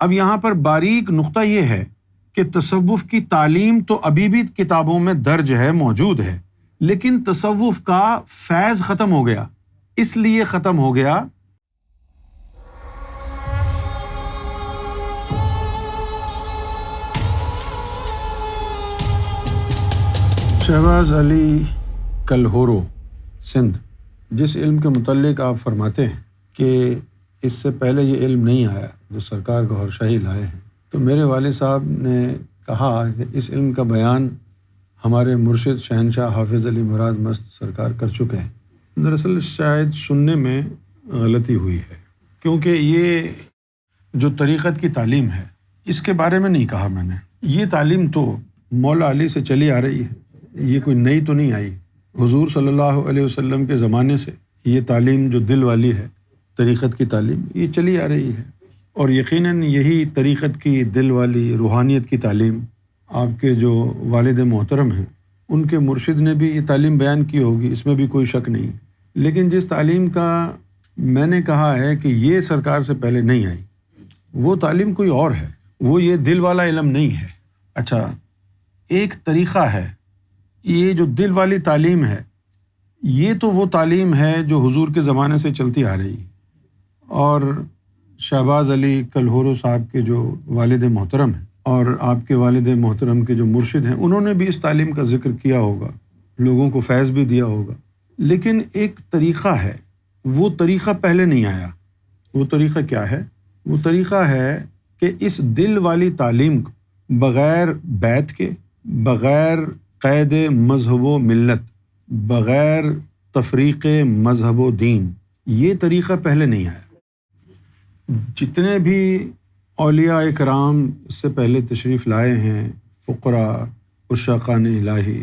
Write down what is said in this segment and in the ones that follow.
اب یہاں پر باریک نقطہ یہ ہے کہ تصوف کی تعلیم تو ابھی بھی کتابوں میں درج ہے، موجود ہے، لیکن تصوف کا فیض ختم ہو گیا۔ اس لیے ختم ہو گیا شہباز علی کلہورو سندھ، جس علم کے متعلق آپ فرماتے ہیں کہ اس سے پہلے یہ علم نہیں آیا جو سرکار گوھر شاہی لائے ہیں، تو میرے والد صاحب نے کہا کہ اس علم کا بیان ہمارے مرشد شہنشاہ حافظ علی مراد مست سرکار کر چکے ہیں۔ دراصل شاید سننے میں غلطی ہوئی ہے، کیونکہ یہ جو طریقت کی تعلیم ہے اس کے بارے میں نہیں کہا میں نے۔ یہ تعلیم تو مولا علی سے چلی آ رہی ہے، یہ کوئی نئی تو نہیں آئی۔ حضور صلی اللہ علیہ وسلم کے زمانے سے یہ تعلیم جو دل والی ہے، طریقت کی تعلیم، یہ چلی آ رہی ہے، اور یقیناً یہی طریقت کی دل والی روحانیت کی تعلیم آپ کے جو والد محترم ہیں ان کے مرشد نے بھی یہ تعلیم بیان کی ہوگی، اس میں بھی کوئی شک نہیں۔ لیکن جس تعلیم کا میں نے کہا ہے کہ یہ سرکار سے پہلے نہیں آئی، وہ تعلیم کوئی اور ہے، وہ یہ دل والا علم نہیں ہے۔ اچھا، ایک طریقہ ہے، یہ جو دل والی تعلیم ہے یہ تو وہ تعلیم ہے جو حضور کے زمانے سے چلتی آ رہی ہے، اور شہباز علی کلہورو صاحب کے جو والد محترم ہیں اور آپ کے والد محترم کے جو مرشد ہیں انہوں نے بھی اس تعلیم کا ذکر کیا ہوگا، لوگوں کو فیض بھی دیا ہوگا۔ لیکن ایک طریقہ ہے، وہ طریقہ پہلے نہیں آیا۔ وہ طریقہ کیا ہے؟ وہ طریقہ ہے کہ اس دل والی تعلیم کو بغیر بیعت کے، بغیر قید مذہب و ملت، بغیر تفریق مذہب و دین، یہ طریقہ پہلے نہیں آیا۔ جتنے بھی اولیاء کرام اس سے پہلے تشریف لائے ہیں، فقراء، عشاقان الہی،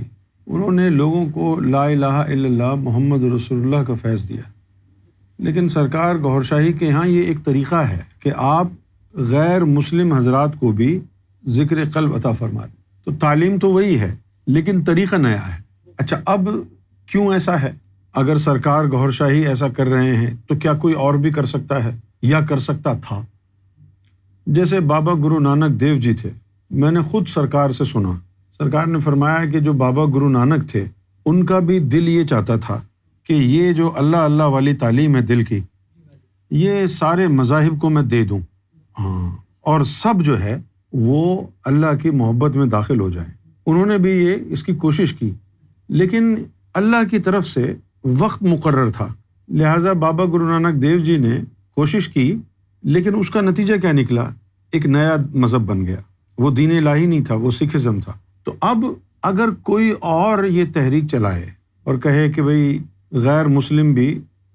انہوں نے لوگوں کو لا الہ الا اللہ محمد رسول اللہ کا فیض دیا۔ لیکن سرکار گوھر شاہی کے یہاں یہ ایک طریقہ ہے کہ آپ غیر مسلم حضرات کو بھی ذکر قلب عطا فرما دیں۔ تو تعلیم تو وہی ہے لیکن طریقہ نیا ہے۔ اچھا، اب کیوں ایسا ہے؟ اگر سرکار گوھر شاہی ایسا کر رہے ہیں تو کیا کوئی اور بھی کر سکتا ہے یا کر سکتا تھا؟ جیسے بابا گرو نانک دیو جی تھے، میں نے خود سرکار سے سنا، سرکار نے فرمایا کہ جو بابا گرو نانک تھے ان کا بھی دل یہ چاہتا تھا کہ یہ جو اللہ اللہ والی تعلیم ہے دل کی، یہ سارے مذاہب کو میں دے دوں، اور سب جو ہے وہ اللہ کی محبت میں داخل ہو جائیں۔ انہوں نے بھی اس کی کوشش کی، لیکن اللہ کی طرف سے وقت مقرر تھا، لہٰذا بابا گرو نانک دیو جی نے کوشش کی، لیکن اس کا نتیجہ کیا نکلا؟ ایک نیا مذہب بن گیا، وہ دین الہی نہیں تھا، وہ سکھزم تھا۔ تو اب اگر کوئی اور یہ تحریک چلائے اور کہے کہ بھئی غیر مسلم بھی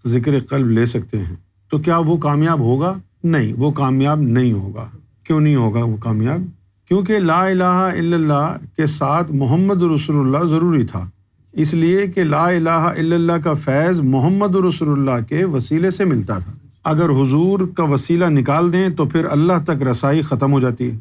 ذکر قلب لے سکتے ہیں، تو کیا وہ کامیاب ہوگا؟ نہیں، وہ کامیاب نہیں ہوگا۔ کیوں نہیں ہوگا وہ کامیاب؟ کیونکہ لا الہ الا اللہ کے ساتھ محمد رسول اللہ ضروری تھا، اس لیے کہ لا الہ الا اللہ کا فیض محمد رسول اللہ کے وسیلے سے ملتا تھا۔ اگر حضور کا وسیلہ نکال دیں تو پھر اللہ تک رسائی ختم ہو جاتی ہے۔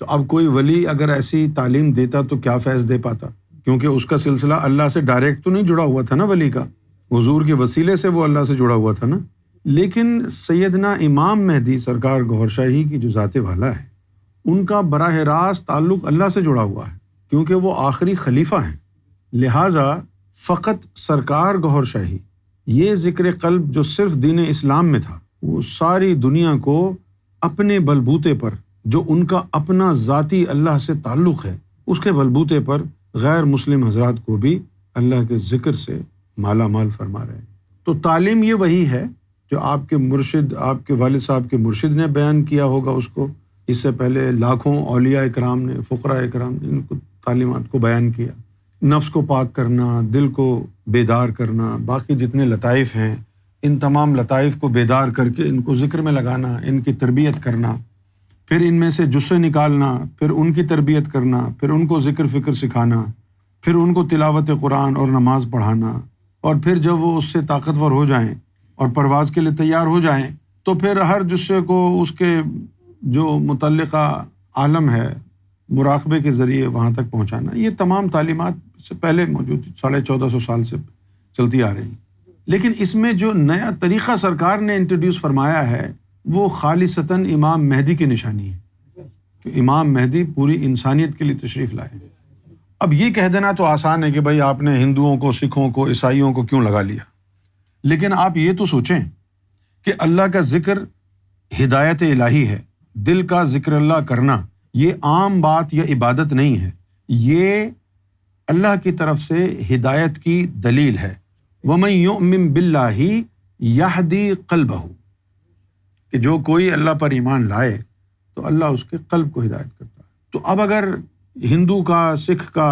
تو اب کوئی ولی اگر ایسی تعلیم دیتا تو کیا فیض دے پاتا؟ کیونکہ اس کا سلسلہ اللہ سے ڈائریکٹ تو نہیں جڑا ہوا تھا نا، ولی کا حضور کے وسیلے سے وہ اللہ سے جڑا ہوا تھا نا۔ لیکن سیدنا امام مہدی سرکار گوھر شاہی کی جو ذات والا ہے، ان کا براہ راست تعلق اللہ سے جڑا ہوا ہے، کیونکہ وہ آخری خلیفہ ہیں۔ لہٰذا فقط سرکار گوھر شاہی یہ ذکر قلب جو صرف دین اسلام میں تھا، وہ ساری دنیا کو اپنے بلبوتے پر، جو ان کا اپنا ذاتی اللہ سے تعلق ہے، اس کے بلبوتے پر غیر مسلم حضرات کو بھی اللہ کے ذکر سے مالا مال فرما رہے ہیں۔ تو تعلیم یہ وہی ہے جو آپ کے مرشد، آپ کے والد صاحب کے مرشد نے بیان کیا ہوگا، اس کو اس سے پہلے لاکھوں اولیاء کرام نے، فقراء کرام نے ان کو تعلیمات کو بیان کیا۔ نفس کو پاک کرنا، دل کو بیدار کرنا، باقی جتنے لطائف ہیں ان تمام لطائف کو بیدار کر کے ان کو ذکر میں لگانا، ان کی تربیت کرنا، پھر ان میں سے جزے نکالنا، پھر ان کی تربیت کرنا، پھر ان کو ذکر فکر سکھانا، پھر ان کو تلاوت قرآن اور نماز پڑھانا، اور پھر جب وہ اس سے طاقتور ہو جائیں اور پرواز کے لیے تیار ہو جائیں تو پھر ہر جزے کو اس کے جو متعلقہ عالم ہے مراقبے کے ذریعے وہاں تک پہنچانا۔ یہ تمام تعلیمات سے پہلے موجود 1450 سال سے چلتی آ رہی۔ لیکن اس میں جو نیا طریقہ سرکار نے انٹروڈیوس فرمایا ہے وہ خالصتاً امام مہدی کی نشانی ہے کہ امام مہدی پوری انسانیت کے لیے تشریف لائے۔ اب یہ کہہ دینا تو آسان ہے کہ بھائی آپ نے ہندوؤں کو، سکھوں کو، عیسائیوں کو کیوں لگا لیا، لیکن آپ یہ تو سوچیں کہ اللہ کا ذکر ہدایت الہی ہے، دل کا ذکر اللہ کرنا یہ عام بات یا عبادت نہیں ہے، یہ اللہ کی طرف سے ہدایت کی دلیل ہے۔ وَمَن يُؤْمِن بِاللَّهِ يَهْدِي قَلْبَهُ، کہ جو کوئی اللہ پر ایمان لائے تو اللہ اس کے قلب کو ہدایت کرتا ہے۔ تو اب اگر ہندو کا، سکھ کا،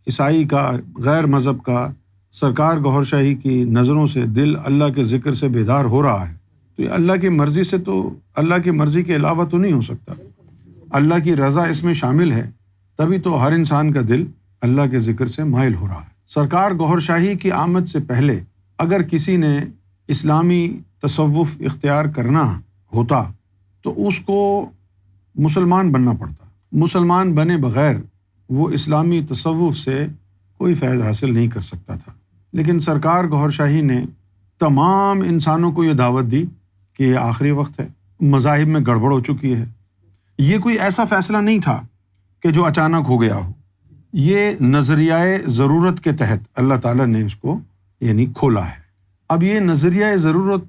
عیسائی کا، غیر مذہب کا سرکار گوھر شاہی کی نظروں سے دل اللہ کے ذکر سے بیدار ہو رہا ہے تو یہ اللہ کی مرضی سے، تو اللہ کی مرضی کے علاوہ تو نہیں ہو سکتا، اللہ کی رضا اس میں شامل ہے، تبھی تو ہر انسان کا دل اللہ کے ذکر سے مائل ہو رہا ہے۔ سرکار گوھر شاہی کی آمد سے پہلے اگر کسی نے اسلامی تصوف اختیار کرنا ہوتا تو اس کو مسلمان بننا پڑتا، مسلمان بنے بغیر وہ اسلامی تصوف سے کوئی فیض حاصل نہیں کر سکتا تھا۔ لیکن سرکار گوھر شاہی نے تمام انسانوں کو یہ دعوت دی کہ یہ آخری وقت ہے، مذاہب میں گڑبڑ ہو چکی ہے۔ یہ کوئی ایسا فیصلہ نہیں تھا کہ جو اچانک ہو گیا ہو، یہ نظریہ ضرورت کے تحت اللہ تعالیٰ نے اس کو یعنی کھولا ہے۔ اب یہ نظریہ ضرورت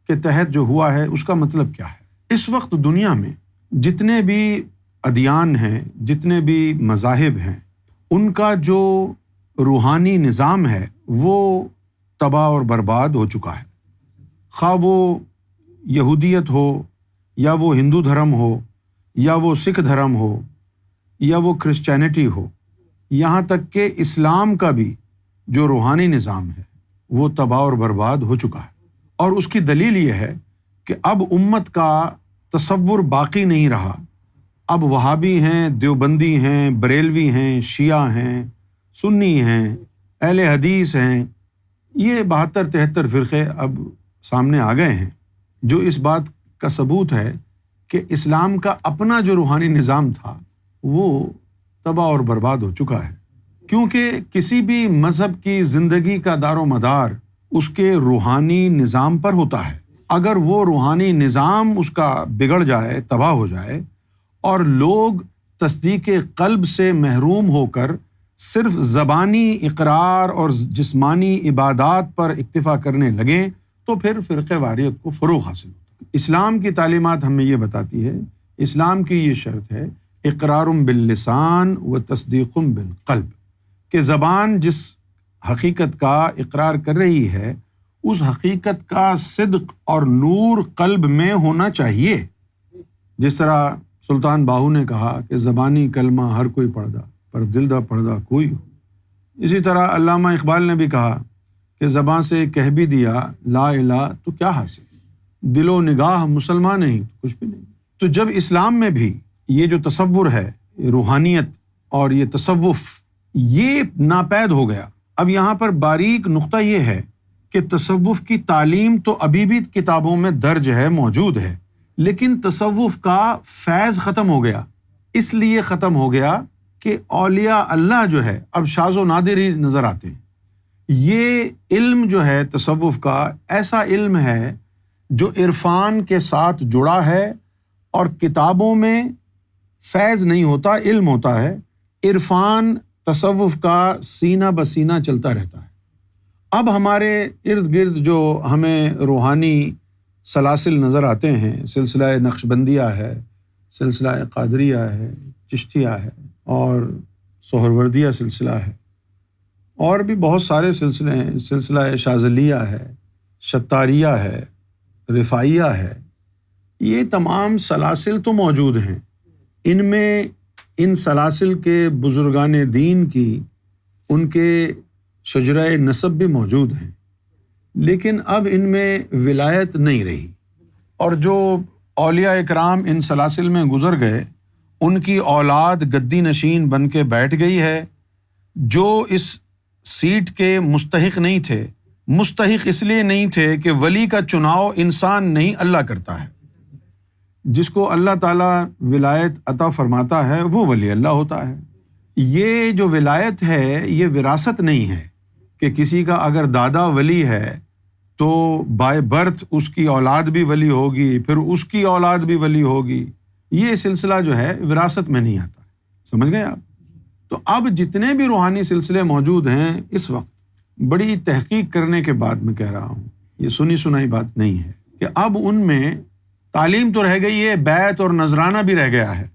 کے تحت جو ہوا ہے اس کا مطلب کیا ہے؟ اس وقت دنیا میں جتنے بھی ادیان ہیں، جتنے بھی مذاہب ہیں، ان کا جو روحانی نظام ہے وہ تباہ اور برباد ہو چکا ہے، خواہ وہ یہودیت ہو یا وہ ہندو دھرم ہو یا وہ سکھ دھرم ہو یا وہ کرسچینٹی ہو، یہاں تک کہ اسلام کا بھی جو روحانی نظام ہے وہ تباہ اور برباد ہو چکا ہے۔ اور اس کی دلیل یہ ہے کہ اب امت کا تصور باقی نہیں رہا، اب وہابی ہیں، دیوبندی ہیں، بریلوی ہیں، شیعہ ہیں، سنی ہیں، اہل حدیث ہیں، یہ 72-73 فرقے اب سامنے آ گئے ہیں، جو اس بات کا ثبوت ہے کہ اسلام کا اپنا جو روحانی نظام تھا وہ تباہ اور برباد ہو چکا ہے، کیونکہ کسی بھی مذہب کی زندگی کا دار و مدار اس کے روحانی نظام پر ہوتا ہے۔ اگر وہ روحانی نظام اس کا بگڑ جائے، تباہ ہو جائے، اور لوگ تصدیق قلب سے محروم ہو کر صرف زبانی اقرار اور جسمانی عبادات پر اکتفا کرنے لگیں تو پھر فرقہ واریت کو فروغ حاصل ہوتا ہے۔ اسلام کی تعلیمات ہمیں یہ بتاتی ہے، اسلام کی یہ شرط ہے اقرار باللسان و تصدیق بالقلب، کہ زبان جس حقیقت کا اقرار کر رہی ہے اس حقیقت کا صدق اور نور قلب میں ہونا چاہیے۔ جس طرح سلطان باہو نے کہا کہ زبانی کلمہ ہر کوئی پڑھدا پر دل دا پڑھدا کوئی ہو، اسی طرح علامہ اقبال نے بھی کہا کہ زبان سے کہہ بھی دیا لا الہ تو کیا حاصل، دل و نگاہ مسلمان نہیں تو کچھ بھی نہیں۔ تو جب اسلام میں بھی یہ جو تصور ہے، روحانیت اور یہ تصوف، یہ ناپید ہو گیا۔ اب یہاں پر باریک نقطہ یہ ہے کہ تصوف کی تعلیم تو ابھی بھی کتابوں میں درج ہے، موجود ہے، لیکن تصوف کا فیض ختم ہو گیا۔ اس لیے ختم ہو گیا کہ اولیاء اللہ جو ہے اب شاذ و نادر ہی نظر آتے ہیں۔ یہ علم جو ہے تصوف کا ایسا علم ہے جو عرفان کے ساتھ جڑا ہے، اور کتابوں میں فیض نہیں ہوتا، علم ہوتا ہے۔ عرفان تصوف کا سینہ بسینہ چلتا رہتا ہے۔ اب ہمارے ارد گرد جو ہمیں روحانی سلاسل نظر آتے ہیں، سلسلہ نقشبندیہ ہے، سلسلہ قادریہ ہے، چشتیہ ہے، اور سہروردیہ سلسلہ ہے، اور بھی بہت سارے سلسلے ہیں، سلسلہ شاذلیہ ہے، شتاریہ ہے، رفاعیہ ہے، یہ تمام سلاسل تو موجود ہیں۔ ان میں ان سلاسل کے بزرگان دین کی ان کے شجرہ نسب بھی موجود ہیں، لیکن اب ان میں ولایت نہیں رہی، اور جو اولیاء اکرام ان سلاسل میں گزر گئے ان کی اولاد گدی نشین بن کے بیٹھ گئی ہے، جو اس سیٹ کے مستحق نہیں تھے۔ مستحق اس لیے نہیں تھے کہ ولی کا چناؤ انسان نہیں اللہ کرتا ہے، جس کو اللہ تعالیٰ ولایت عطا فرماتا ہے وہ ولی اللہ ہوتا ہے۔ یہ جو ولایت ہے یہ وراثت نہیں ہے کہ کسی کا اگر دادا ولی ہے تو بائی برتھ اس کی اولاد بھی ولی ہوگی، پھر اس کی اولاد بھی ولی ہوگی. یہ سلسلہ جو ہے وراثت میں نہیں آتا. سمجھ گئے آپ؟ تو اب جتنے بھی روحانی سلسلے موجود ہیں اس وقت، بڑی تحقیق کرنے کے بعد میں کہہ رہا ہوں، یہ سنی سنائی بات نہیں ہے، کہ اب ان میں تعلیم تو رہ گئی ہے، بیعت اور نذرانہ بھی رہ گیا ہے،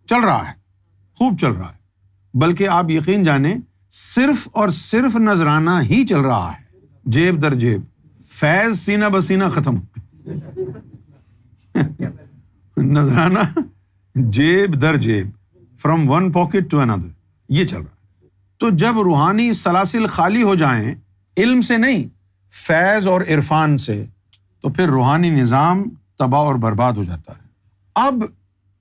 چل رہا ہے، خوب چل رہا ہے. بلکہ آپ یقین جانیں صرف اور صرف نذرانہ ہی چل رہا ہے، جیب در جیب. فیض سینہ بسینہ ختم نذرانہ جیب در جیب، فرام ون پاکٹ ٹو اندر، یہ چل رہا ہے. تو جب روحانی سلاسل خالی ہو جائیں، علم سے نہیں، فیض اور عرفان سے، تو پھر روحانی نظام تباہ اور برباد ہو جاتا ہے. اب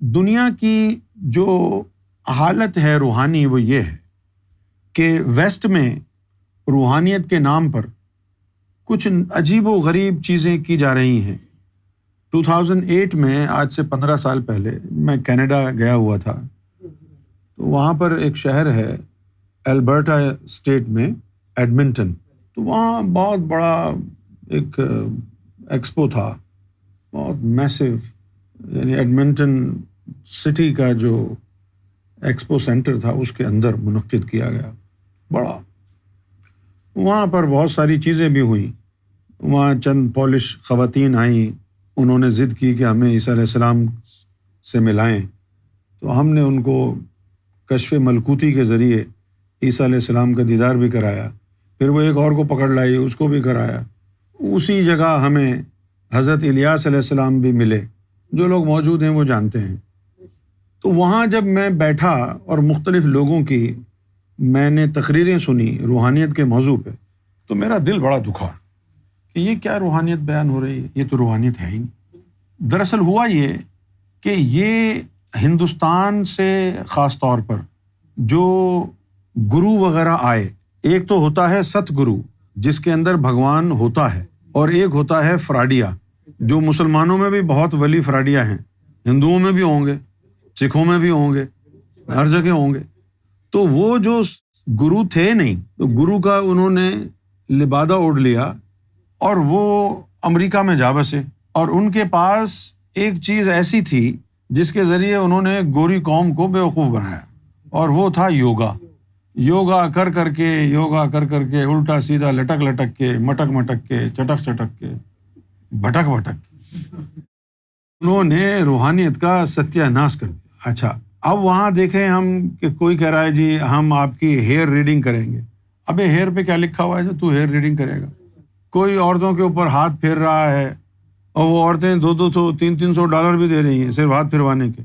دنیا کی جو حالت ہے روحانی وہ یہ ہے کہ ویسٹ میں روحانیت کے نام پر کچھ عجیب و غریب چیزیں کی جا رہی ہیں. 2008 میں، آج سے 15 سال پہلے، میں کینیڈا گیا ہوا تھا. تو وہاں پر ایک شہر ہے البرٹا اسٹیٹ میں، ایڈمنٹن. تو وہاں بہت بڑا ایک ایکسپو تھا، بہت میسو، یعنی ایڈمنٹن سٹی کا جو ایکسپو سینٹر تھا اس کے اندر منعقد کیا گیا، بڑا. وہاں پر بہت ساری چیزیں بھی ہوئیں. وہاں چند پولش خواتین آئیں، انہوں نے ضد کی کہ ہمیں عیسیٰ علیہ السلام سے ملائیں. تو ہم نے ان کو کشف ملکوتی کے ذریعے عیسیٰ علیہ السلام کا دیدار بھی کرایا. پھر وہ ایک اور کو پکڑ لائی، اس کو بھی کرایا. اسی جگہ ہمیں حضرت الیاس علیہ السلام بھی ملے. جو لوگ موجود ہیں وہ جانتے ہیں. تو وہاں جب میں بیٹھا اور مختلف لوگوں کی میں نے تقریریں سنی روحانیت کے موضوع پہ، تو میرا دل بڑا دکھا کہ یہ کیا روحانیت بیان ہو رہی ہے، یہ تو روحانیت ہے ہی نہیں. دراصل ہوا یہ کہ یہ ہندوستان سے خاص طور پر جو گرو وغیرہ آئے، ایک تو ہوتا ہے ست گرو جس کے اندر بھگوان ہوتا ہے، اور ایک ہوتا ہے فراڈیا، جو مسلمانوں میں بھی بہت ولی فراڈیا ہیں، ہندوؤں میں بھی ہوں گے، سکھوں میں بھی ہوں گے، ہر جگہ ہوں گے. تو وہ جو گرو تھے نہیں، تو گرو کا انہوں نے لبادہ اوڑھ لیا اور وہ امریکہ میں جا بسے. اور ان کے پاس ایک چیز ایسی تھی جس کے ذریعے انہوں نے گوری قوم کو بیوقوف بنایا، اور وہ تھا یوگا. یوگا کر کر کے الٹا سیدھا لٹک لٹک کے، مٹک مٹک کے، چٹک چٹک کے، بھٹک بھٹک کے انہوں نے روحانیت کا ستیہ ناش کر دیا. اچھا، اب وہاں دیکھیں ہم کہ کوئی کہہ رہا ہے جی ہم آپ کی ہیئر ریڈنگ کریں گے. ابے ہیئر پہ کیا لکھا ہوا ہے جو تو ہیئر ریڈنگ کرے گا؟ کوئی عورتوں کے اوپر ہاتھ پھیر رہا ہے، اور وہ عورتیں 200 300 ڈالر بھی دے رہی ہیں صرف ہاتھ پھروانے کے،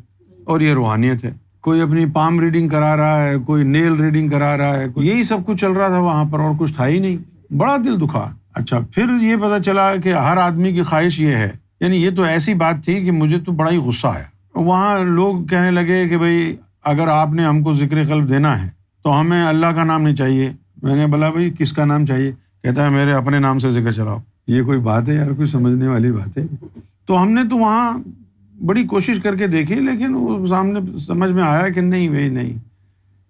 اور یہ روحانیت ہے. کوئی اپنی پام ریڈنگ کرا رہا ہے، کوئی نیل ریڈنگ کرا رہا ہے، یہی سب کچھ چل رہا تھا وہاں پر، اور کچھ تھا ہی نہیں. بڑا دل دکھا. اچھا، پھر یہ پتہ چلا کہ ہر آدمی کی خواہش یہ ہے، یعنی یہ تو ایسی بات تھی کہ مجھے تو بڑا ہی غصہ آیا. وہاں لوگ کہنے لگے کہ بھائی اگر آپ نے ہم کو ذکر قلب دینا ہے تو ہمیں اللہ کا نام نہیں چاہیے. میں نے بولا بھائی کس کا نام چاہیے؟ کہتا ہے میرے اپنے نام سے ذکر چلاؤ. یہ کوئی بات ہے یار، کوئی سمجھنے والی بات ہے؟ تو ہم نے تو وہاں بڑی کوشش کر کے دیکھی، لیکن وہ سامنے سمجھ میں آیا کہ نہیں بھائی نہیں،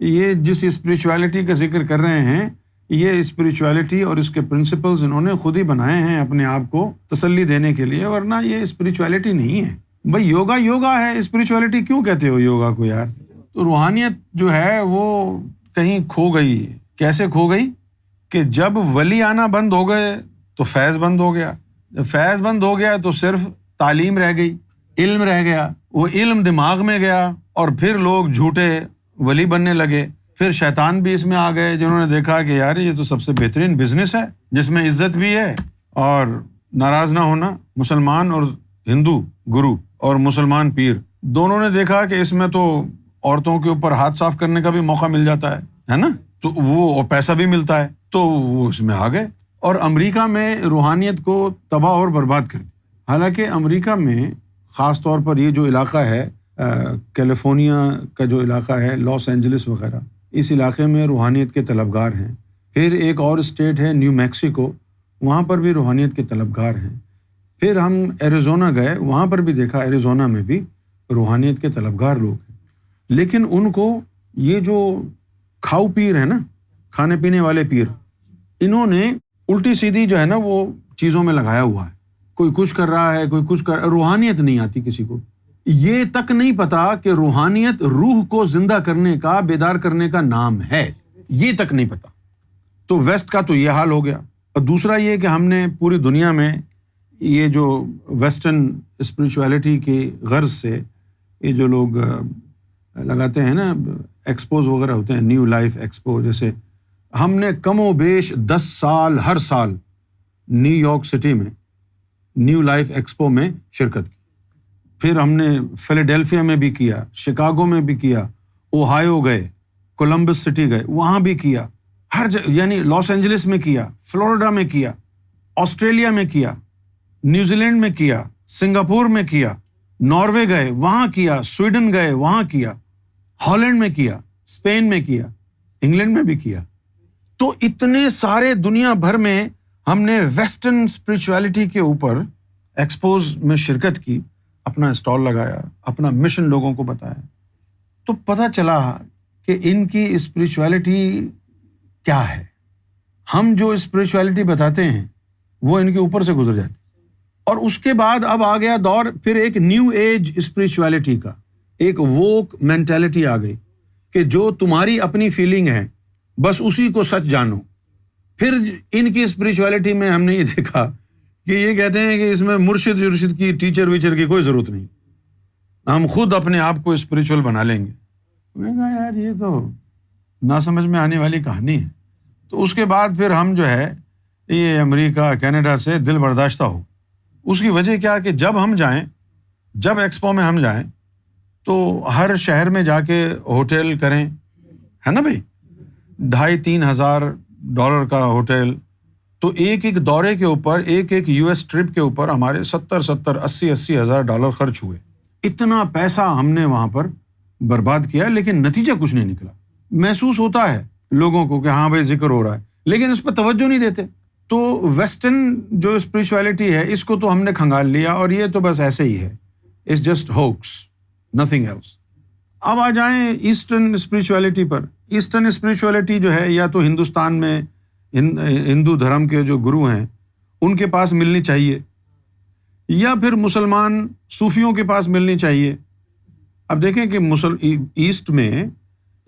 یہ جس اسپریچویلٹی کا ذکر کر رہے ہیں، یہ اسپریچویلٹی اور اس کے پرنسپلز انہوں نے خود ہی بنائے ہیں اپنے آپ کو تسلی دینے کے لیے، ورنہ یہ اسپریچویلٹی نہیں ہے. بھائی یوگا ہے، اسپریچویلٹی کیوں کہتے ہو یوگا کو یار؟ تو روحانیت جو ہے وہ کہیں کھو گئی. کیسے کھو گئی؟ کہ جب ولی آنا بند ہو گئے تو فیض بند ہو گیا. جب فیض بند ہو گیا تو صرف تعلیم رہ گئی، علم رہ گیا. وہ علم دماغ میں گیا اور پھر لوگ جھوٹے ولی بننے لگے. پھر شیطان بھی اس میں آ گئے، جنہوں نے دیکھا کہ یار یہ تو سب سے بہترین بزنس ہے جس میں عزت بھی ہے اور ناراض نہ ہونا. مسلمان اور ہندو گرو اور مسلمان پیر دونوں نے دیکھا کہ اس میں تو عورتوں کے اوپر ہاتھ صاف کرنے کا بھی موقع مل جاتا ہے نا، تو وہ پیسہ بھی ملتا ہے، تو وہ اس میں آ گئے اور امریکہ میں روحانیت کو تباہ اور برباد کر دیا. حالانکہ امریکہ میں خاص طور پر یہ جو علاقہ ہے کیلیفورنیا کا جو علاقہ ہے، لاس اینجلس وغیرہ، اس علاقے میں روحانیت کے طلبگار ہیں. پھر ایک اور اسٹیٹ ہے نیو میکسیکو، وہاں پر بھی روحانیت کے طلبگار ہیں. پھر ہم ایریزونا گئے، وہاں پر بھی دیکھا ایریزونا میں بھی روحانیت کے طلبگار لوگ ہیں. لیکن ان کو یہ جو کھاؤ پیر ہے نا، کھانے پینے والے پیر، انہوں نے الٹی سیدھی جو ہے نا وہ چیزوں میں لگایا ہوا ہے، کوئی کچھ کر رہا ہے، کوئی کچھ کر، روحانیت نہیں آتی کسی کو، یہ تک نہیں پتا کہ روحانیت روح کو زندہ کرنے کا، بیدار کرنے کا نام ہے، یہ تک نہیں پتا۔ تو ویسٹ کا تو یہ حال ہو گیا۔ اور دوسرا یہ کہ ہم نے پوری دنیا میں یہ جو ویسٹرن اسپرچویلٹی کی غرض سے یہ جو لوگ لگاتے ہیں نا، ایکسپوز وغیرہ ہوتے ہیں، نیو لائف ایکسپو جیسے، ہم نے کم و بیش 10 سال ہر سال نیو یارک سٹی میں نیو لائف ایکسپو میں شرکت کی، پھر ہم نے فیلاڈیلفیا میں بھی کیا، شکاگو میں بھی کیا، اوہایو گئے، کولمبس سٹی گئے، وہاں بھی کیا، ہر جگہ، یعنی لاس اینجلس میں کیا، فلوریڈا میں کیا، آسٹریلیا میں کیا، نیوزی لینڈ میں کیا، سنگاپور میں کیا، ناروے گئے وہاں کیا، سویڈن گئے وہاں کیا، ہالینڈ میں کیا، اسپین میں کیا، انگلینڈ میں بھی کیا۔ تو اتنے سارے دنیا بھر میں ہم نے ویسٹرن اسپرچویلٹی کے اوپر ایکسپوز میں شرکت کی، اپنا اسٹال لگایا، اپنا مشن لوگوں کو بتایا، تو پتہ چلا کہ ان کی اسپرچویلٹی کیا ہے۔ ہم جو اسپرچویلٹی بتاتے ہیں وہ ان کے اوپر سے گزر جاتی، اور اس کے بعد اب آ گیا دور پھر ایک نیو ایج اسپرچویلٹی کا، ایک ووک مینٹیلٹی آ گئی کہ جو تمہاری اپنی فیلنگ ہے بس اسی کو سچ جانو۔ پھر ان کی اسپرچویلٹی میں ہم نے یہ دیکھا کہ یہ کہتے ہیں کہ اس میں مرشد ورشد کی، ٹیچر ویچر کی کوئی ضرورت نہیں، ہم خود اپنے آپ کو اسپرچول بنا لیں گے۔ میں نے کہا یار یہ تو نہ سمجھ میں آنے والی کہانی ہے۔ تو اس کے بعد پھر ہم جو ہے یہ امریکہ کینیڈا سے دل برداشتہ ہو۔ اس کی وجہ کیا کہ جب ہم جائیں، جب ایکسپو میں ہم جائیں تو ہر شہر میں جا کے ہوٹل کریں، ہے نا بھائی، $2,500-3,000 کا ہوٹل، تو ایک ایک دورے کے اوپر، ایک ایک US ٹرپ کے اوپر ہمارے 80 ہزار خرچ ہوئے۔ اتنا پیسہ ہم نے وہاں پر برباد کیا، لیکن نتیجہ کچھ نہیں نکلا۔ محسوس ہوتا ہے لوگوں کو کہ ہاں بھائی ذکر ہو رہا ہے، لیکن اس پہ توجہ نہیں دیتے۔ تو ویسٹرن جو اسپرچویلٹی ہے اس کو تو ہم نے کھنگال لیا، اور یہ تو بس ایسے ہی ہے، it's just hoax, nothing else. اب آ جائیں ایسٹرن اسپرچویلٹی پر۔ ایسٹرن اسپرچویلٹی جو ہے یا تو ہندوستان میں ہندو دھرم کے جو گرو ہیں ان کے پاس ملنی چاہیے، یا پھر مسلمان صوفیوں کے پاس ملنی چاہیے۔ اب دیکھیں کہ ایسٹ میں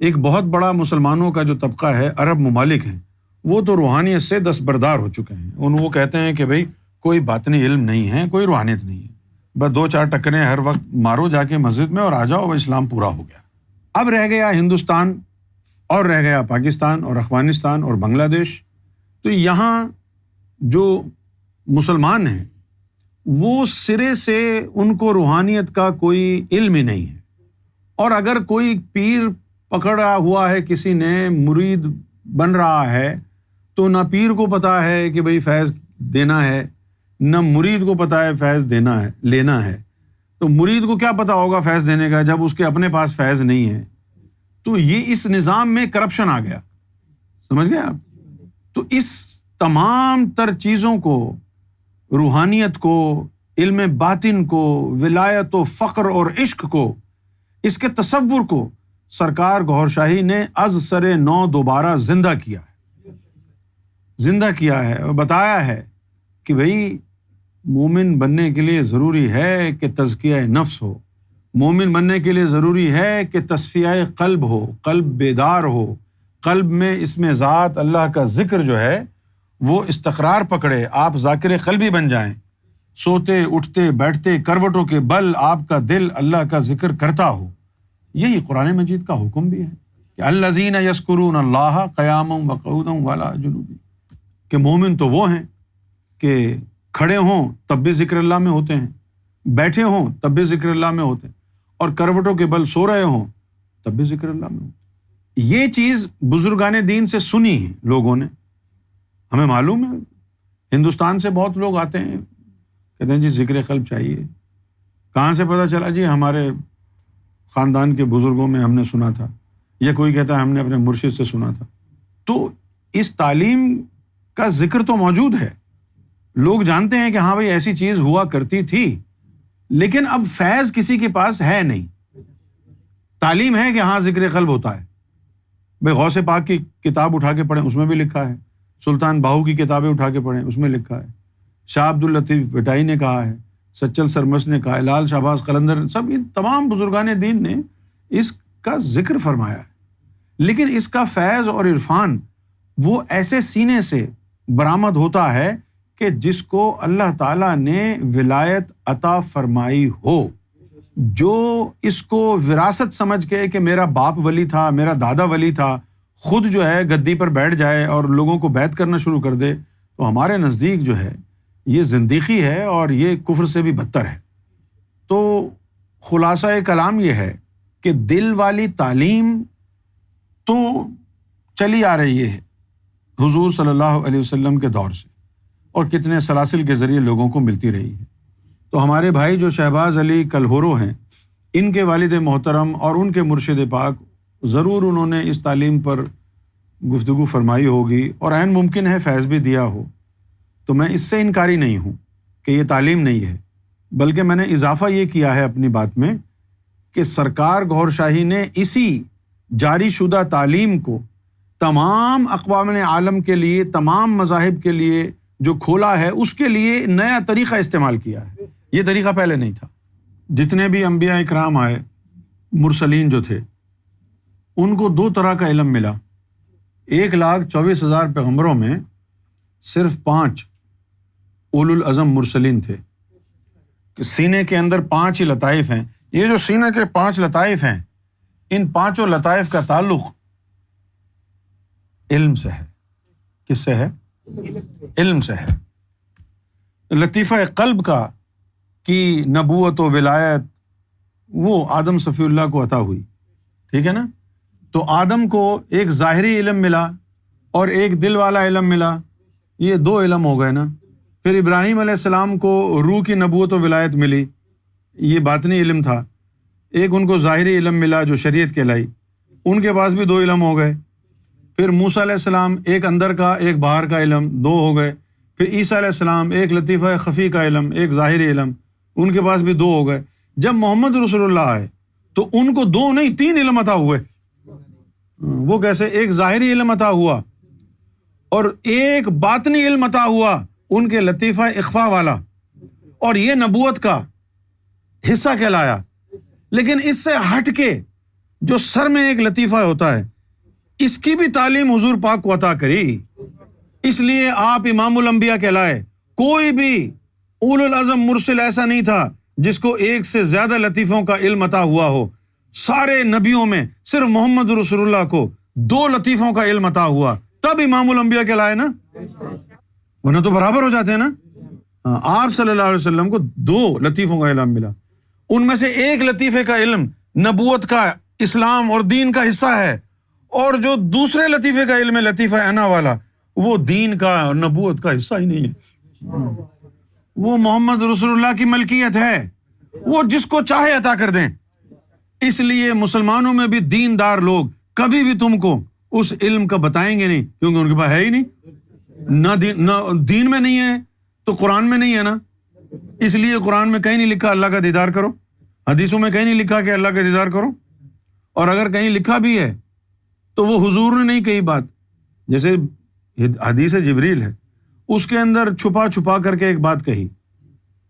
ایک بہت بڑا مسلمانوں کا جو طبقہ ہے، عرب ممالک ہیں، وہ تو روحانیت سے دستبردار ہو چکے ہیں۔ وہ کہتے ہیں کہ بھائی کوئی باطنی علم نہیں ہے، کوئی روحانیت نہیں ہے، بس 2-4 ٹکریں ہر وقت مارو جا کے مسجد میں اور آ جاؤ، اسلام پورا ہو گیا۔ اب رہ گیا ہندوستان، اور رہ گیا پاکستان اور افغانستان اور بنگلہ دیش۔ تو یہاں جو مسلمان ہیں وہ سرے سے ان کو روحانیت کا کوئی علم ہی نہیں ہے، اور اگر کوئی پیر پکڑا ہوا ہے، کسی نے مرید بن رہا ہے، تو نہ پیر کو پتا ہے کہ بھئی فیض دینا ہے، نہ مرید کو پتا ہے فیض دینا ہے، لینا ہے۔ تو مرید کو کیا پتا ہوگا فیض دینے کا جب اس کے اپنے پاس فیض نہیں ہے؟ تو یہ اس نظام میں کرپشن آ گیا، سمجھ گئے آپ؟ تو اس تمام تر چیزوں کو، روحانیت کو، علم باطن کو، ولایت و فقر اور عشق کو، اس کے تصور کو سرکار گوھر شاہی نے از سر نو دوبارہ زندہ کیا ہے اور بتایا ہے کہ بھئی مومن بننے کے لیے ضروری ہے کہ تزکیہ نفس ہو، مومن بننے کے لیے ضروری ہے کہ تصفیہ قلب ہو، قلب بیدار ہو، قلب میں اسم ذات اللہ کا ذکر جو ہے وہ استقرار پکڑے، آپ ذاکر قلبی بن جائیں، سوتے اٹھتے بیٹھتے کروٹوں کے بل آپ کا دل اللہ کا ذکر کرتا ہو۔ یہی قرآن مجید کا حکم بھی ہے کہ الذین یذکرون اللہ قیاما وقعودا وعلی جنوبہم، کہ مومن تو وہ ہیں کہ کھڑے ہوں تب بھی ذکر اللہ میں ہوتے ہیں، بیٹھے ہوں تب بھی ذکر اللہ میں ہوتے ہیں، اور کروٹوں کے بل سو رہے ہوں تب بھی ذکر اللہ میں ہوتے ہیں۔ یہ چیز بزرگان دین سے سنی ہے لوگوں نے، ہمیں معلوم ہے۔ ہندوستان سے بہت لوگ آتے ہیں، کہتے ہیں جی ذکر قلب چاہیے۔ کہاں سے پتہ چلا؟ جی ہمارے خاندان کے بزرگوں میں ہم نے سنا تھا، یا کوئی کہتا ہے ہم نے اپنے مرشد سے سنا تھا۔ تو اس تعلیم کا ذکر تو موجود ہے، لوگ جانتے ہیں کہ ہاں بھائی ایسی چیز ہوا کرتی تھی، لیکن اب فیض کسی کے پاس ہے نہیں۔ تعلیم ہے کہ ہاں ذکر قلب ہوتا ہے، بھائی غوث پاک کی کتاب اٹھا کے پڑھیں، اس میں بھی لکھا ہے، سلطان باہو کی کتابیں اٹھا کے پڑھیں، اس میں لکھا ہے، شاہ عبد اللطیف بٹائی نے کہا ہے، سچل سرمس نے کہا ہے، لال شہباز قلندر، سب ان تمام بزرگان دین نے اس کا ذکر فرمایا ہے۔ لیکن اس کا فیض اور عرفان وہ ایسے سینے سے برآمد ہوتا ہے کہ جس کو اللہ تعالیٰ نے ولایت عطا فرمائی ہو، جو اس کو وراثت سمجھ کے کہ میرا باپ ولی تھا، میرا دادا ولی تھا، خود جو ہے گدی پر بیٹھ جائے اور لوگوں کو بیعت کرنا شروع کر دے، تو ہمارے نزدیک جو ہے یہ زندیقی ہے اور یہ کفر سے بھی بدتر ہے۔ تو خلاصہ کلام یہ ہے کہ دل والی تعلیم تو چلی آ رہی ہے حضور صلی اللہ علیہ وسلم کے دور سے، اور کتنے سلاسل کے ذریعے لوگوں کو ملتی رہی ہے۔ تو ہمارے بھائی جو شہباز علی کلہورو ہیں، ان کے والد محترم اور ان کے مرشد پاک ضرور انہوں نے اس تعلیم پر گفتگو فرمائی ہوگی، اور عین ممکن ہے فیض بھی دیا ہو، تو میں اس سے انکاری نہیں ہوں کہ یہ تعلیم نہیں ہے، بلکہ میں نے اضافہ یہ کیا ہے اپنی بات میں کہ سرکار گوھر شاہی نے اسی جاری شدہ تعلیم کو تمام اقوام عالم کے لیے، تمام مذاہب کے لیے جو کھولا ہے، اس کے لیے نیا طریقہ استعمال کیا ہے۔ یہ طریقہ پہلے نہیں تھا۔ جتنے بھی انبیاء اکرام آئے، مرسلین جو تھے، ان کو دو طرح کا علم ملا۔ 1,24,000 پیغمبروں میں صرف 5 اولو العزم مرسلین تھے، کہ سینے کے اندر 5 ہی لطائف ہیں۔ یہ جو سینے کے 5 لطائف ہیں، ان 5 لطائف کا تعلق علم سے ہے۔ کس سے ہے؟ علم سے ہے۔ لطیفہ قلب کا کی نبوت و ولایت وہ آدم صفی اللہ کو عطا ہوئی، ٹھیک ہے نا؟ تو آدم کو ایک ظاہری علم ملا اور ایک دل والا علم ملا، یہ 2 علم ہو گئے نا۔ پھر ابراہیم علیہ السلام کو روح کی نبوت و ولایت ملی، یہ باطنی علم تھا۔ ایک ان کو ظاہری علم ملا جو شریعت کہلائی، ان کے پاس بھی 2 علم ہو گئے۔ پھر موسیٰ علیہ السلام ایک اندر کا ایک باہر کا علم، 2 ہو گئے۔ پھر عیسیٰ علیہ السلام ایک لطیفہ خفی کا علم، ایک ظاہری علم، ان کے پاس بھی 2 ہو گئے۔ جب محمد رسول اللہ آئے تو ان کو 2 نہیں 3 علم عطا ہوئے۔ وہ کیسے؟ ایک ظاہری علم عطا ہوا اور ایک باطنی علم عطا ہوا ان کے لطیفہ اخفا والا، اور یہ نبوت کا حصہ کہلایا۔ لیکن اس سے ہٹ کے جو سر میں ایک لطیفہ ہوتا ہے، اس کی بھی تعلیم حضور پاک کو عطا کری، اس لیے آپ امام الانبیاء کہلائے۔ کوئی بھی اولو العزم مرسل ایسا نہیں تھا جس کو ایک سے زیادہ لطیفوں کا علم عطا ہوا ہو۔ سارے نبیوں میں صرف محمد رسول اللہ کو 2 لطیفوں کا علم عطا ہوا، تب امام الانبیاء کہلائے نا، ورنہ تو برابر ہو جاتے ہیں نا۔ آپ صلی اللہ علیہ وسلم کو 2 لطیفوں کا علم ملا، ان میں سے ایک لطیفے کا علم نبوت کا، اسلام اور دین کا حصہ ہے، اور جو دوسرے لطیفے کا علم ہے لطیفہ انا والا، وہ دین کا اور نبوت کا حصہ ہی نہیں ہے۔ وہ محمد رسول اللہ کی ملکیت ہے، وہ جس کو چاہے عطا کر دیں۔ اس لیے مسلمانوں میں بھی دیندار لوگ کبھی بھی تم کو اس علم کا بتائیں گے نہیں، کیونکہ ان کے پاس ہے ہی نہیں، نہ دین میں نہیں ہے تو قرآن میں نہیں ہے نا۔ اس لیے قرآن میں کہیں نہیں لکھا اللہ کا دیدار کرو، حدیثوں میں کہیں نہیں لکھا کہ اللہ کا دیدار کرو، اور اگر کہیں لکھا بھی ہے تو وہ حضور نے نہیں کہی بات۔ جیسے حدیث جبریل ہے، اس کے اندر چھپا چھپا کر کے ایک بات کہی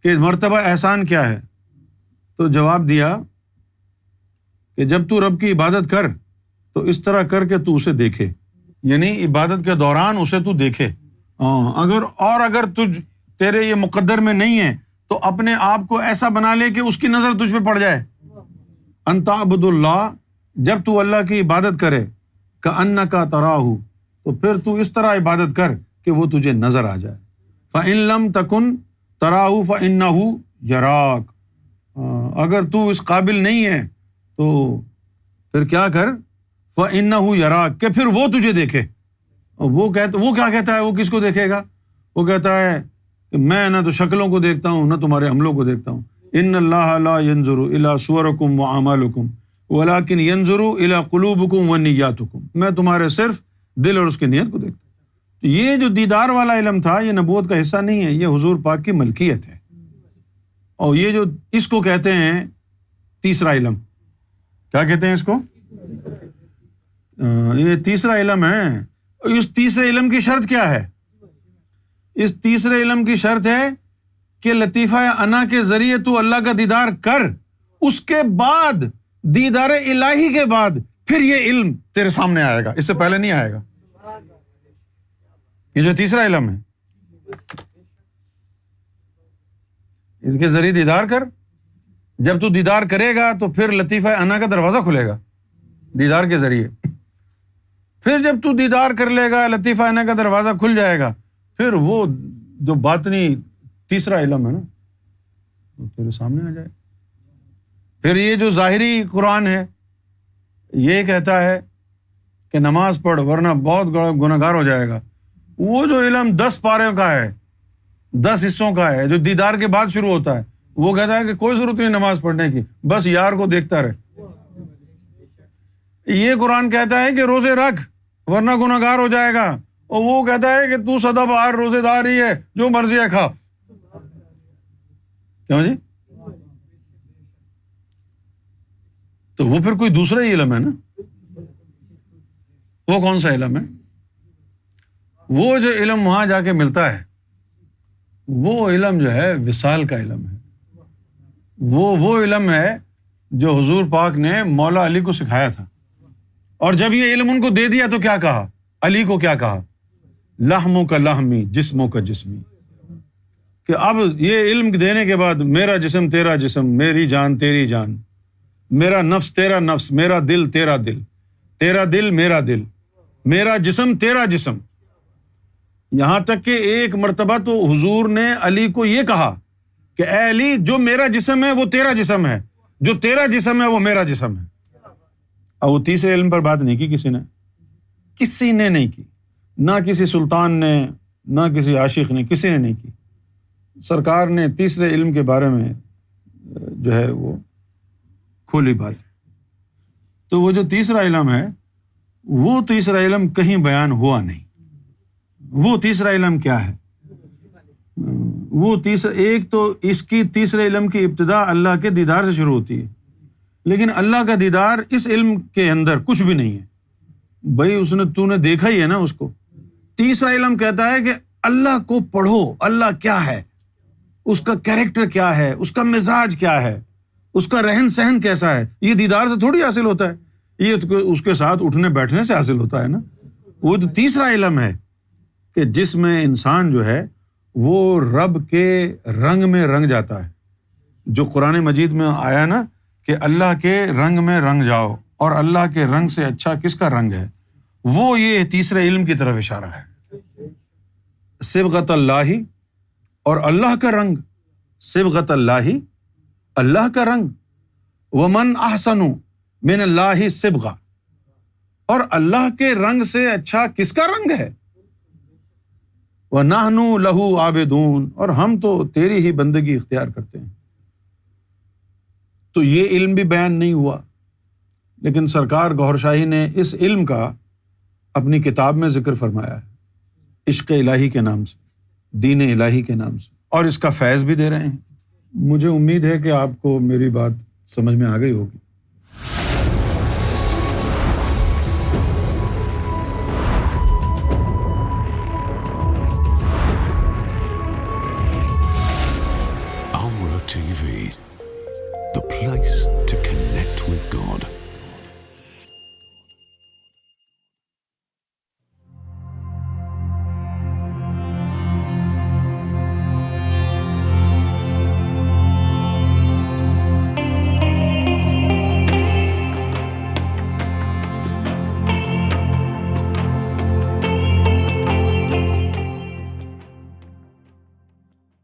کہ مرتبہ احسان کیا ہے، تو جواب دیا کہ جب تو رب کی عبادت کر تو اس طرح کر کے تو اسے دیکھے، یعنی عبادت کے دوران اسے تو دیکھے۔ اگر تیرے یہ مقدر میں نہیں ہے تو اپنے آپ کو ایسا بنا لے کہ اس کی نظر تجھ پہ پڑ جائے۔ ان تعبد اللہ، جب تو اللہ کی عبادت کرے، کأنک تراہ، تو پھر تو اس طرح عبادت کر کہ وہ تجھے نظر آ جائے۔ فإن لم تکن تراہ فإنہ یراک، اگر تو اس قابل نہیں ہے تو پھر کیا کر، فإنہ یراک، کہ پھر وہ تجھے دیکھے۔ وہ کیا کہتا ہے؟ وہ کس کو دیکھے گا؟ وہ کہتا ہے کہ میں نہ تو شکلوں کو دیکھتا ہوں نہ تمہارے عملوں کو دیکھتا ہوں۔ ان اللہ لا ينظر الى صورکم واعمالکم ولکن ينظر الى قلوبکم ونیاتکم، میں تمہارے صرف دل اور اس کی نیت کو دیکھتا ہوں۔ تو یہ جو دیدار والا علم تھا، یہ نبوت کا حصہ نہیں ہے، یہ حضور پاک کی ملکیت ہے۔ اور یہ جو اس کو کہتے ہیں تیسرا علم، کیا کہتے ہیں اس کو؟ یہ تیسرا علم ہے۔ اس تیسرے علم کی شرط کیا ہے؟ اس تیسرے علم کی شرط ہے کہ لطیفہ انا کے ذریعے تو اللہ کا دیدار کر، اس کے بعد دیدار الہی کے بعد پھر یہ علم تیرے سامنے آئے گا، اس سے پہلے نہیں آئے گا۔ یہ جو تیسرا علم ہے، اس کے ذریعے دیدار کر، جب تو دیدار کرے گا تو پھر لطیفہ انا کا دروازہ کھلے گا دیدار کے ذریعے، پھر جب تو دیدار کر لے گا لطیفہ انا کا دروازہ کھل جائے گا، پھر وہ جو باطنی تیسرا علم ہے نا وہ تیرے سامنے آ جائے۔ پھر یہ جو ظاہری قرآن ہے یہ کہتا ہے کہ نماز پڑھ ورنہ بہت گنہگار ہو جائے گا، وہ جو علم 10 پاروں کا ہے، 10 حصوں کا ہے، جو دیدار کے بعد شروع ہوتا ہے، وہ کہتا ہے کہ کوئی ضرورت نہیں نماز پڑھنے کی، بس یار کو دیکھتا رہے۔ یہ قرآن کہتا ہے کہ روزے رکھ ورنہ گنہگار ہو جائے گا، اور وہ کہتا ہے کہ تو سدا بہار روزے دار ہی ہے، جو مرضی ہے کھا۔ کیوں جی؟ تو وہ پھر کوئی دوسرا ہی علم ہے نا۔ وہ کون سا علم ہے؟ وہ جو علم وہاں جا کے ملتا ہے وہ علم جو ہے وصال کا علم ہے، وہ علم ہے جو حضور پاک نے مولا علی کو سکھایا تھا۔ اور جب یہ علم ان کو دے دیا تو کیا کہا؟ علی کو کیا کہا؟ لحموں کا لحمی جسموں کا جسمی، کہ اب یہ علم دینے کے بعد میرا جسم تیرا جسم، میری جان تیری جان، میرا نفس تیرا نفس، میرا دل تیرا دل، تیرا دل میرا دل، میرا جسم تیرا جسم۔ یہاں تک کہ ایک مرتبہ تو حضور نے علی کو یہ کہا کہ اے علی، جو میرا جسم ہے وہ تیرا جسم ہے، جو تیرا جسم ہے وہ میرا جسم ہے۔ اور وہ تیسرے علم پر بات نہیں کی کسی نے نہیں کی، نہ کسی سلطان نے، نہ کسی عاشق نے، کسی نے نہیں کی۔ سرکار نے تیسرے علم کے بارے میں جو ہے وہ کھولی بات۔ تو وہ جو تیسرا علم ہے وہ تیسرا علم کہیں بیان ہوا نہیں۔ وہ تیسرا علم کیا ہے؟ وہ ایک تو اس کی تیسرے علم کی ابتدا اللہ کے دیدار سے شروع ہوتی ہے، لیکن اللہ کا دیدار اس علم کے اندر کچھ بھی نہیں ہے بھائی، تو نے دیکھا ہی ہے نا اس کو۔ تیسرا علم کہتا ہے کہ اللہ کو پڑھو، اللہ کیا ہے، اس کا کیریکٹر کیا ہے، اس کا مزاج کیا ہے، اس کا رہن سہن کیسا ہے۔ یہ دیدار سے تھوڑی حاصل ہوتا ہے، یہ اس کے ساتھ اٹھنے بیٹھنے سے حاصل ہوتا ہے نا۔ وہ تو تیسرا علم ہے کہ جس میں انسان جو ہے وہ رب کے رنگ میں رنگ جاتا ہے، جو قرآن مجید میں آیا نا کہ اللہ کے رنگ میں رنگ جاؤ، اور اللہ کے رنگ سے اچھا کس کا رنگ ہے، وہ یہ تیسرے علم کی طرف اشارہ ہے۔ صبغۃ اللہ، اور اللہ کا رنگ، صبغۃ اللہ، اللہ کا رنگ، ومن احسن من اللہ صبغہ، اور اللہ کے رنگ سے اچھا کس کا رنگ ہے، وَنَحْنُ لَهُ عَابِدُونَ، اور ہم تو تیری ہی بندگی اختیار کرتے ہیں۔ تو یہ علم بھی بیان نہیں ہوا، لیکن سرکار گوھر شاہی نے اس علم کا اپنی کتاب میں ذکر فرمایا ہے، عشق الہی کے نام سے، دین الہی کے نام سے، اور اس کا فیض بھی دے رہے ہیں۔ مجھے امید ہے کہ آپ کو میری بات سمجھ میں آ گئی ہوگی۔